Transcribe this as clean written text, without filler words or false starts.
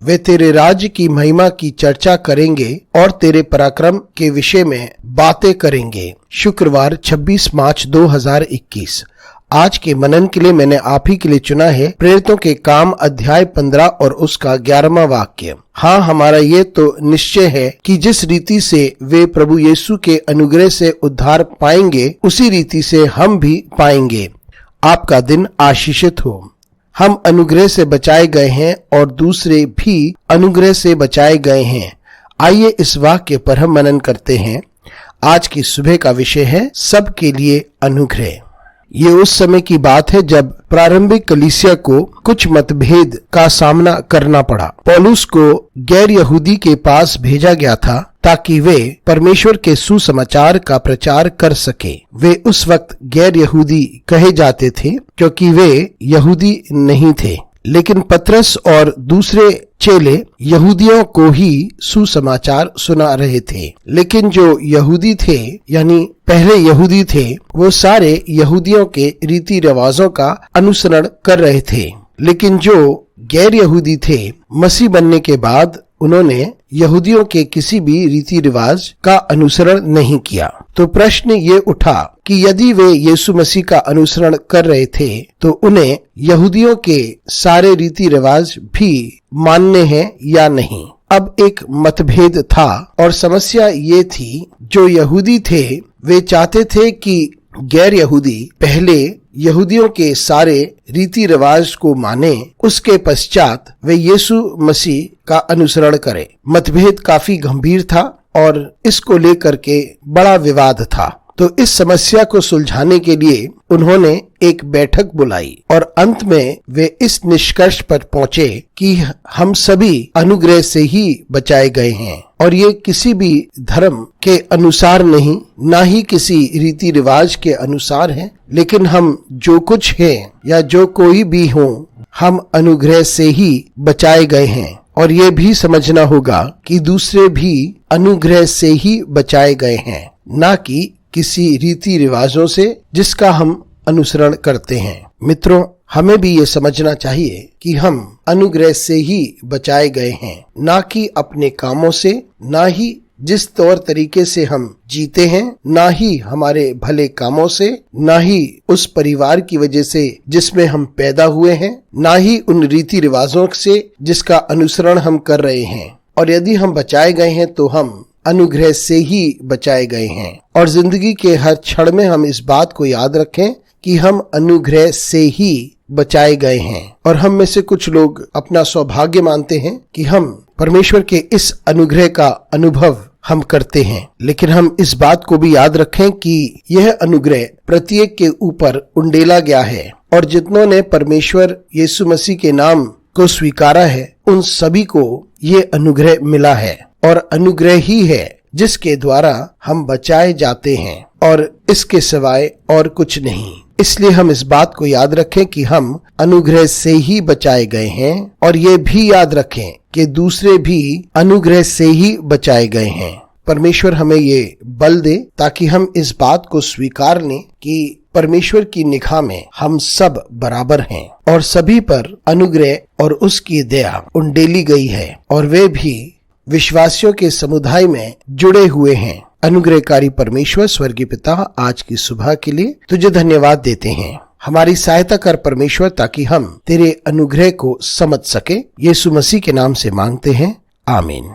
वे तेरे राज्य की महिमा की चर्चा करेंगे और तेरे पराक्रम के विषय में बातें करेंगे। शुक्रवार 26 मार्च 2021। आज के मनन के लिए मैंने आप ही के लिए चुना है प्रेरितों के काम अध्याय 15 और उसका 11वां वाक्य। हाँ, हमारा ये तो निश्चय है कि जिस रीति से वे प्रभु यीशु के अनुग्रह से उद्धार पाएंगे उसी रीति से हम भी पाएंगे। आपका दिन आशीषित हो। हम अनुग्रह से बचाए गए हैं और दूसरे भी अनुग्रह से बचाए गए हैं। आइए इस वाक्य पर हम मनन करते हैं। आज की सुबह का विषय है सबके लिए अनुग्रह। ये उस समय की बात है जब प्रारंभिक कलीसिया को कुछ मतभेद का सामना करना पड़ा। पौलुस को गैर यहूदी के पास भेजा गया था ताकि वे परमेश्वर के सुसमाचार का प्रचार कर सके। वे उस वक्त गैर यहूदी कहे जाते थे क्योंकि वे यहूदी नहीं थे, लेकिन पतरस और दूसरे चेले यहूदियों को ही सुसमाचार सुना रहे थे। लेकिन जो यहूदी थे, यानी पहले यहूदी थे, वो सारे यहूदियों के रीति रिवाजों का अनुसरण कर रहे थे। लेकिन जो गैर यहूदी थे, मसीह बनने के बाद उन्होंने यहूदियों के किसी भी रीति रिवाज का अनुसरण नहीं किया। तो प्रश्न ये उठा कि यदि वे यीशु मसीह का अनुसरण कर रहे थे तो उन्हें यहूदियों के सारे रीति रिवाज भी मानने हैं या नहीं। अब एक मतभेद था और समस्या ये थी, जो यहूदी थे वे चाहते थे कि गैर यहूदी पहले यहूदियों के सारे रीति रिवाज को माने, उसके पश्चात वे यीशु मसीह का अनुसरण करें। मतभेद काफी गंभीर था और इसको लेकर के बड़ा विवाद था। तो इस समस्या को सुलझाने के लिए उन्होंने एक बैठक बुलाई और अंत में वे इस निष्कर्ष पर पहुंचे कि हम सभी अनुग्रह से ही बचाए गए हैं और ये किसी भी धर्म के अनुसार नहीं, ना ही किसी रीति रिवाज के अनुसार है, लेकिन हम जो कुछ हैं या जो कोई भी हो, हम अनुग्रह से ही बचाए गए हैं। और ये भी समझना होगा कि दूसरे भी अनुग्रह से ही बचाए गए हैं, ना कि किसी रीति रिवाजों से जिसका हम अनुसरण करते हैं। मित्रों, हमें भी ये समझना चाहिए कि हम अनुग्रह से ही बचाए गए हैं, ना कि अपने कामों से, ना ही जिस तौर तरीके से हम जीते हैं, ना ही हमारे भले कामों से, ना ही उस परिवार की वजह से जिसमें हम पैदा हुए हैं, ना ही उन रीति रिवाजों से जिसका अनुसरण हम कर रहे हैं। और यदि हम बचाए गए हैं तो हम अनुग्रह से ही बचाए गए हैं। और जिंदगी के हर क्षण में हम इस बात को याद रखें कि हम अनुग्रह से ही बचाए गए हैं। और हम में से कुछ लोग अपना सौभाग्य मानते हैं कि हम परमेश्वर के इस अनुग्रह का अनुभव हम करते हैं, लेकिन हम इस बात को भी याद रखें कि यह अनुग्रह प्रत्येक के ऊपर उंडेला गया है और जितनों ने परमेश्वर यीशु मसीह के नाम को स्वीकारा है उन सभी को ये अनुग्रह मिला है। और अनुग्रह ही है जिसके द्वारा हम बचाए जाते हैं और इसके सिवाय और कुछ नहीं। इसलिए हम इस बात को याद रखें कि हम अनुग्रह से ही बचाए गए हैं और ये भी याद रखें कि दूसरे भी अनुग्रह से ही बचाए गए हैं। परमेश्वर हमें ये बल दे ताकि हम इस बात को स्वीकार लें कि परमेश्वर की निगाह में हम सब बराबर हैं और सभी पर अनुग्रह और उसकी दया उंडेली गई है और वे भी विश्वासियों के समुदाय में जुड़े हुए हैं। अनुग्रहकारी परमेश्वर स्वर्गीय पिता, आज की सुबह के लिए तुझे धन्यवाद देते हैं। हमारी सहायता कर परमेश्वर ताकि हम तेरे अनुग्रह को समझ सके। यीशु मसीह के नाम से मांगते हैं, आमीन।